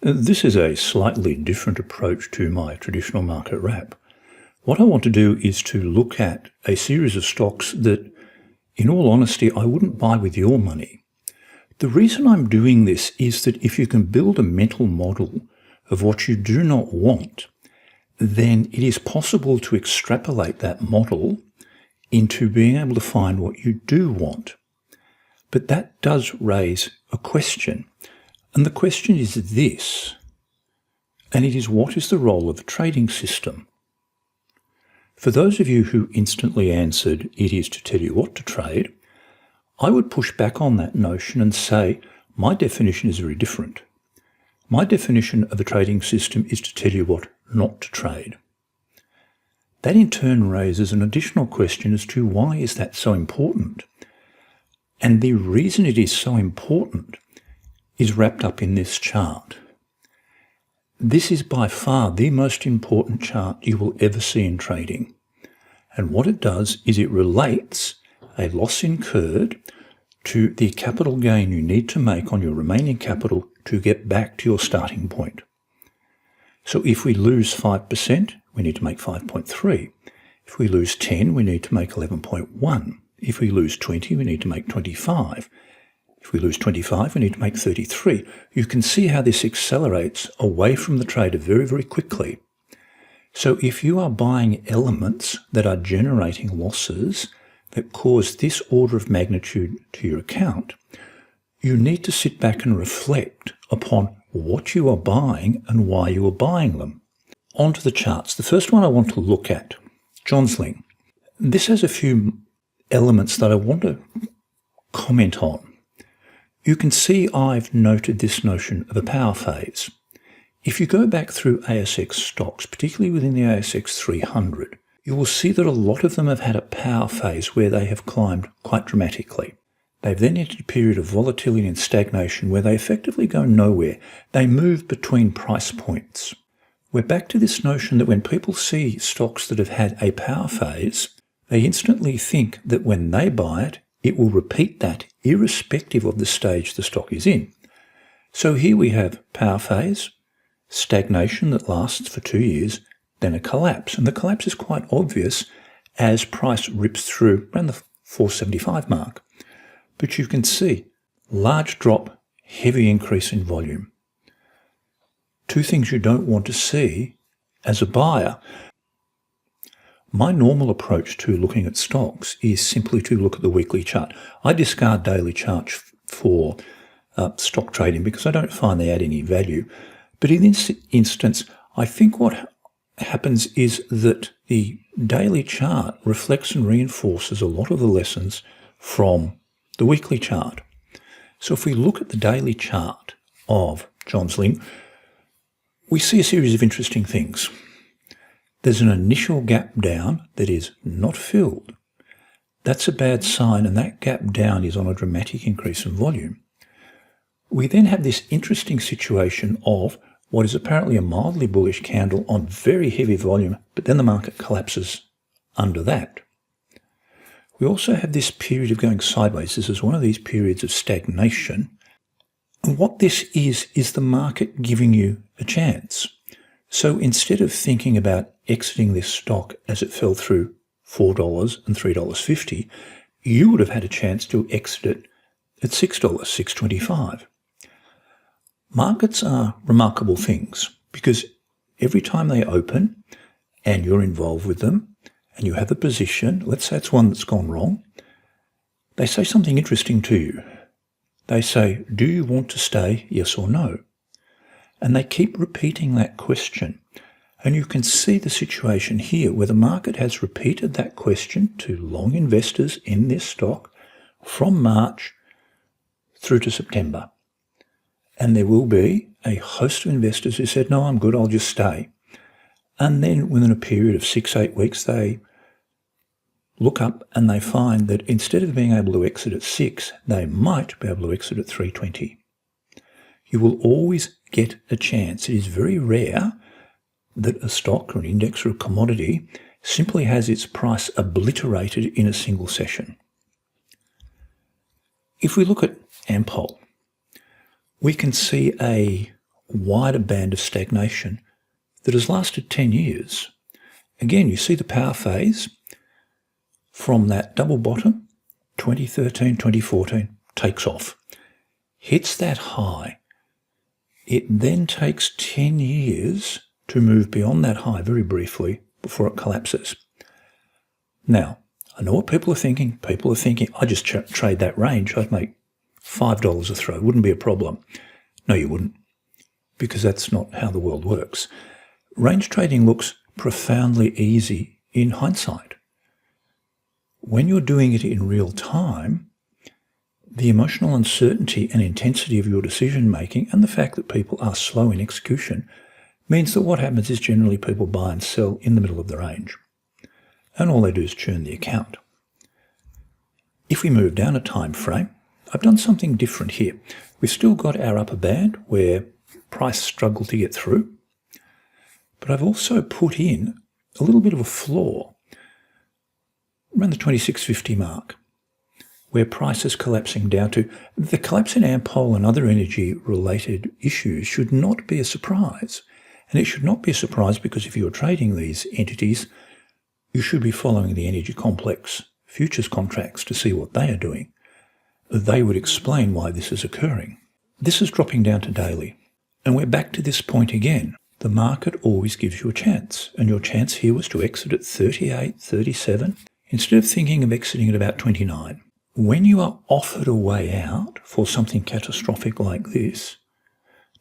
This is a slightly different approach to my traditional market wrap. What I want to do is to look at a series of stocks that, in all honesty, I wouldn't buy with your money. The reason I'm doing this is that if you can build a mental model of what you do not want, then it is possible to extrapolate that model into being able to find what you do want. But that does raise a question. And the question is this, and it is, what is the role of the trading system? For those of you who instantly answered, it is to tell you what to trade, I would push back on that notion and say, my definition is very different. My definition of a trading system is to tell you what not to trade. That in turn raises an additional question as to why is that so important? And the reason it is so important is wrapped up in this chart. This is by far the most important chart you will ever see in trading. And what it does is it relates a loss incurred to the capital gain you need to make on your remaining capital to get back to your starting point. So if we lose 5%, we need to make 5.3. If we lose 10, we need to make 11.1. If we lose 20, we need to make 25. If we lose 25, we need to make 33. You can see how this accelerates away from the trader very, very quickly. So if you are buying elements that are generating losses that cause this order of magnitude to your account, you need to sit back and reflect upon what you are buying and why you are buying them. On to the charts. The first one I want to look at, Johnsling. This has a few elements that I want to comment on. You can see I've noted this notion of a power phase. If you go back through ASX stocks, particularly within the ASX 300, you will see that a lot of them have had a power phase where they have climbed quite dramatically. They've then entered a period of volatility and stagnation where they effectively go nowhere. They move between price points. We're back to this notion that when people see stocks that have had a power phase, they instantly think that when they buy it, it will repeat that irrespective of the stage the stock is in. So here we have power phase, stagnation that lasts for 2 years, then a collapse. And the collapse is quite obvious as price rips through around the 475 mark. But you can see large drop, heavy increase in volume. Two things you don't want to see as a buyer. My normal approach to looking at stocks is simply to look at the weekly chart. I discard daily charts for stock trading because I don't find they add any value. But in this instance, I think what happens is that the daily chart reflects and reinforces a lot of the lessons from the weekly chart. So if we look at the daily chart of Johnsling, we see a series of interesting things. There's an initial gap down that is not filled. That's a bad sign, and that gap down is on a dramatic increase in volume. We then have this interesting situation of what is apparently a mildly bullish candle on very heavy volume, but then the market collapses under that. We also have this period of going sideways. This is one of these periods of stagnation. And what this is the market giving you a chance. So instead of thinking about exiting this stock as it fell through $4 and $3.50, you would have had a chance to exit it at $6, $6.25. Markets are remarkable things because every time they open and you're involved with them and you have a position, let's say it's one that's gone wrong, they say something interesting to you. They say, do you want to stay, yes or no? And they keep repeating that question. And you can see the situation here where the market has repeated that question to long investors in this stock from March through to September. And there will be a host of investors who said, no, I'm good, I'll just stay. And then within a period of 6-8 weeks, they look up and they find that instead of being able to exit at 6, they might be able to exit at 3.20. You will always get a chance. It is very rare that a stock or an index or a commodity simply has its price obliterated in a single session. If we look at Ampol, we can see a wider band of stagnation that has lasted 10 years. Again, you see the power phase from that double bottom, 2013, 2014, takes off, hits that high. It then takes 10 years to move beyond that high very briefly before it collapses. Now, I know what people are thinking. People are thinking, I just trade that range. I'd make $5 a throw. Wouldn't be a problem. No, you wouldn't, because that's not how the world works. Range trading looks profoundly easy in hindsight. When you're doing it in real time, the emotional uncertainty and intensity of your decision-making and the fact that people are slow in execution means that what happens is generally people buy and sell in the middle of the range. And all they do is churn the account. If we move down a time frame, I've done something different here. We've still got our upper band where price struggled to get through, but I've also put in a little bit of a floor around the 2650 mark, where price is collapsing down to. The collapse in Ampol and other energy-related issues should not be a surprise. And it should not be a surprise because if you're trading these entities, you should be following the energy complex futures contracts to see what they are doing. They would explain why this is occurring. This is dropping down to daily. And we're back to this point again. The market always gives you a chance. And your chance here was to exit at 38, 37, instead of thinking of exiting at about 29. When you are offered a way out for something catastrophic like this,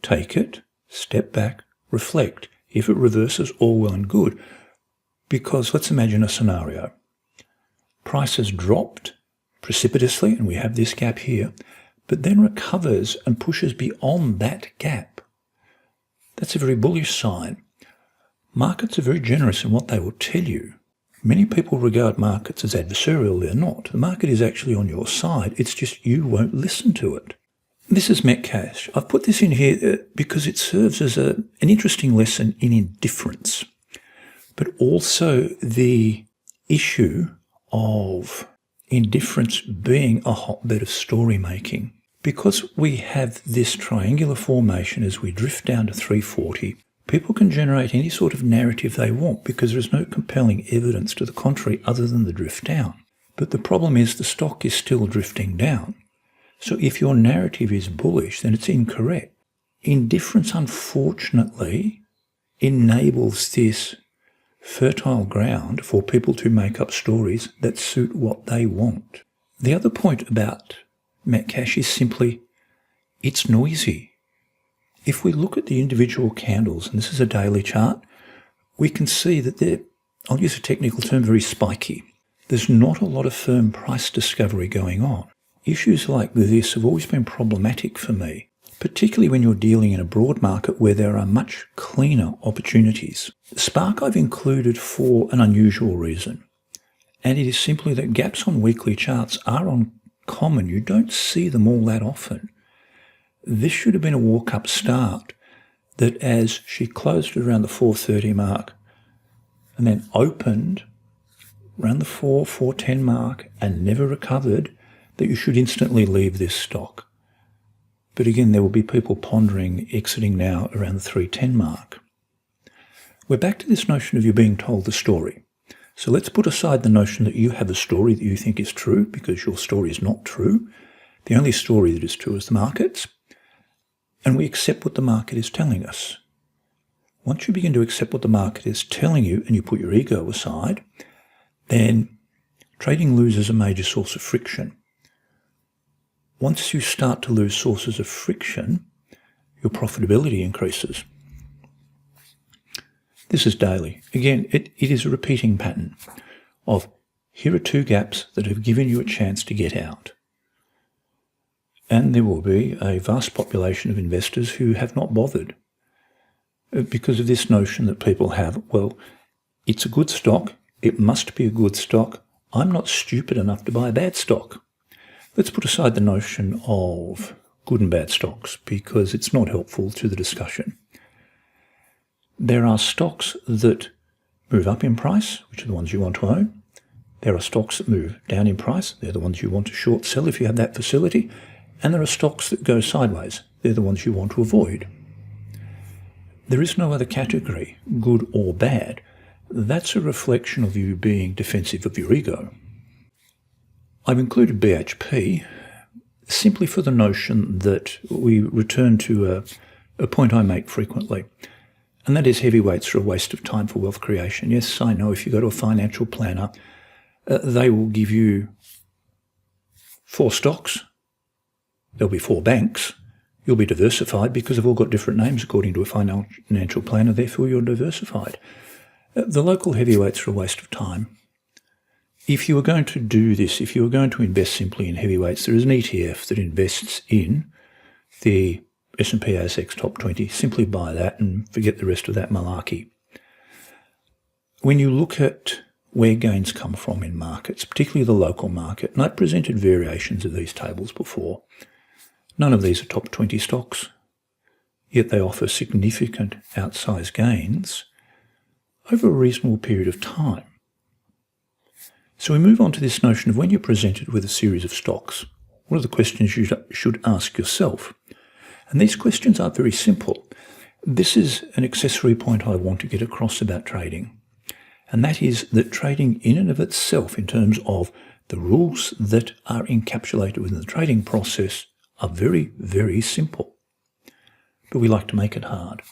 take it, step back, reflect. If it reverses, all well and good. Because let's imagine a scenario. Price has dropped precipitously, and we have this gap here, but then recovers and pushes beyond that gap. That's a very bullish sign. Markets are very generous in what they will tell you. Many people regard markets as adversarial. They're not. The market is actually on your side. It's just you won't listen to it. This is Metcash. I've put this in here because it serves as an interesting lesson in indifference, but also the issue of indifference being a hotbed of story making. Because we have this triangular formation as we drift down to 340, people can generate any sort of narrative they want because there's no compelling evidence to the contrary other than the drift down. But the problem is the stock is still drifting down. So if your narrative is bullish, then it's incorrect. Indifference, unfortunately, enables this fertile ground for people to make up stories that suit what they want. The other point about Metcash is simply, it's noisy. If we look at the individual candles, and this is a daily chart, we can see that they're, I'll use a technical term, very spiky. There's not a lot of firm price discovery going on. Issues like this have always been problematic for me, particularly when you're dealing in a broad market where there are much cleaner opportunities. Spark I've included for an unusual reason, and it is simply that gaps on weekly charts are uncommon. You don't see them all that often. This should have been a walk-up start that as she closed around the 430 mark and then opened around the 410 mark and never recovered, that you should instantly leave this stock. But again, there will be people pondering exiting now around the 310 mark. We're back to this notion of you being told the story. So let's put aside the notion that you have a story that you think is true, because your story is not true. The only story that is true is the market's. And we accept what the market is telling us. Once you begin to accept what the market is telling you and you put your ego aside, then trading loses a major source of friction. Once you start to lose sources of friction, your profitability increases. This is daily. Again, it is a repeating pattern of here are two gaps that have given you a chance to get out. And there will be a vast population of investors who have not bothered because of this notion that people have, well, it's a good stock, it must be a good stock, I'm not stupid enough to buy a bad stock. Let's put aside the notion of good and bad stocks because it's not helpful to the discussion. There are stocks that move up in price, which are the ones you want to own. There are stocks that move down in price. They're the ones you want to short sell if you have that facility. And there are stocks that go sideways. They're the ones you want to avoid. There is no other category, good or bad. That's a reflection of you being defensive of your ego. I've included BHP simply for the notion that we return to a point I make frequently, and that is heavyweights are a waste of time for wealth creation. Yes, I know if you go to a financial planner, they will give you 4 stocks, there'll be 4 banks, you'll be diversified because they've all got different names according to a financial planner, therefore you're diversified. The local heavyweights are a waste of time. If you were going to do this, if you were going to invest simply in heavyweights, there is an ETF that invests in the S&P ASX Top 20. Simply buy that and forget the rest of that malarkey. When you look at where gains come from in markets, particularly the local market, and I've presented variations of these tables before, none of these are top 20 stocks, yet they offer significant outsized gains over a reasonable period of time. So we move on to this notion of when you're presented with a series of stocks, what are the questions you should ask yourself? And these questions are very simple. This is an accessory point I want to get across about trading, and that is that trading in and of itself, in terms of the rules that are encapsulated within the trading process, are very, very simple. But we like to make it hard.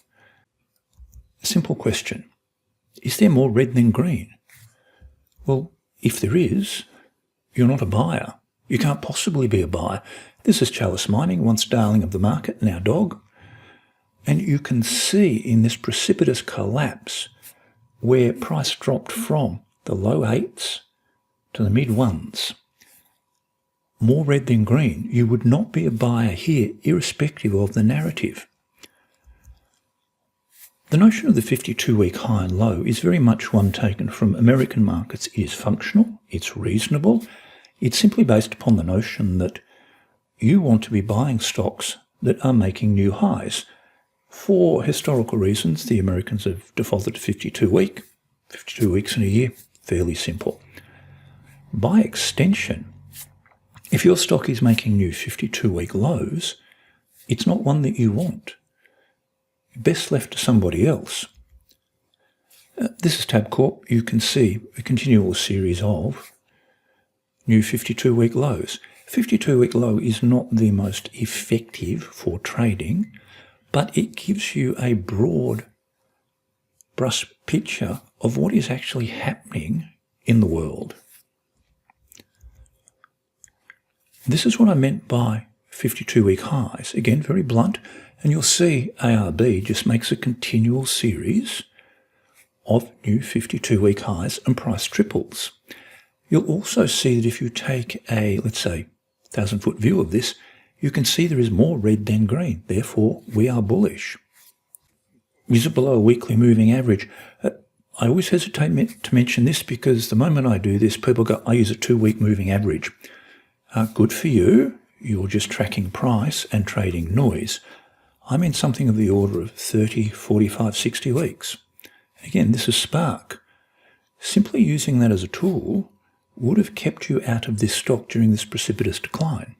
A simple question. Is there more red than green? Well, if there is, you're not a buyer. You can't possibly be a buyer. This is Chalice Mining, once darling of the market, now dog. And you can see in this precipitous collapse where price dropped from the low 8s to the mid 1s. More red than green. You would not be a buyer here, irrespective of the narrative. The notion of the 52-week high and low is very much one taken from American markets. It is functional, it's reasonable, it's simply based upon the notion that you want to be buying stocks that are making new highs. For historical reasons, the Americans have defaulted to 52 weeks in a year, fairly simple. By extension, if your stock is making new 52-week lows, it's not one that you want. Best left to somebody else. This is Tabcorp. You can see a continual series of new 52-week lows. 52-week low is not the most effective for trading, but it gives you a broad brush picture of what is actually happening in the world. This is what I meant by 52-week highs. Again, very blunt. And you'll see ARB just makes a continual series of new 52-week highs and price triples. You'll also see that if you take a, let's say, 1,000-foot view of this, you can see there is more red than green. Therefore, we are bullish. Is it below a weekly moving average? I always hesitate to mention this because the moment I do this, people go, I use a 2-week moving average. Good for you. You're just tracking price and trading noise. I'm in something of the order of 30, 45, 60 weeks. Again, this is Spark. Simply using that as a tool would have kept you out of this stock during this precipitous decline.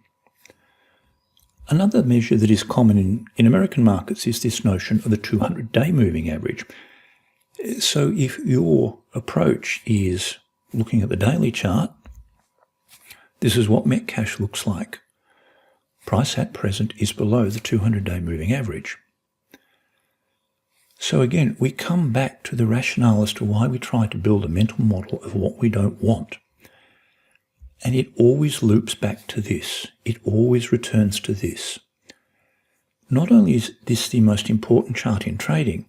Another measure that is common in American markets is this notion of the 200-day moving average. So if your approach is looking at the daily chart, this is what Metcash looks like. Price at present is below the 200-day moving average. So again, we come back to the rationale as to why we try to build a mental model of what we don't want. And it always loops back to this. It always returns to this. Not only is this the most important chart in trading,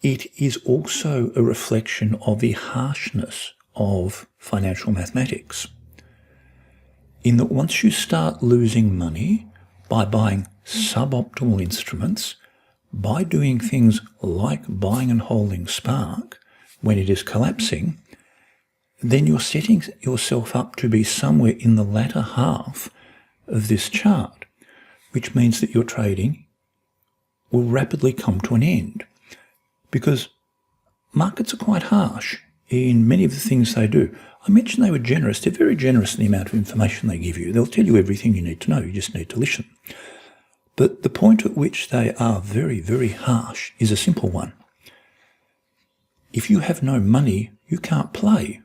it is also a reflection of the harshness of financial mathematics. In that once you start losing money by buying suboptimal instruments, by doing things like buying and holding Spark when it is collapsing, then you're setting yourself up to be somewhere in the latter half of this chart, which means that your trading will rapidly come to an end. Because markets are quite harsh in many of the things they do. I mentioned they were generous. They're very generous in the amount of information they give you. They'll tell you everything you need to know. You just need to listen. But the point at which they are very, very harsh is a simple one. If you have no money, you can't play.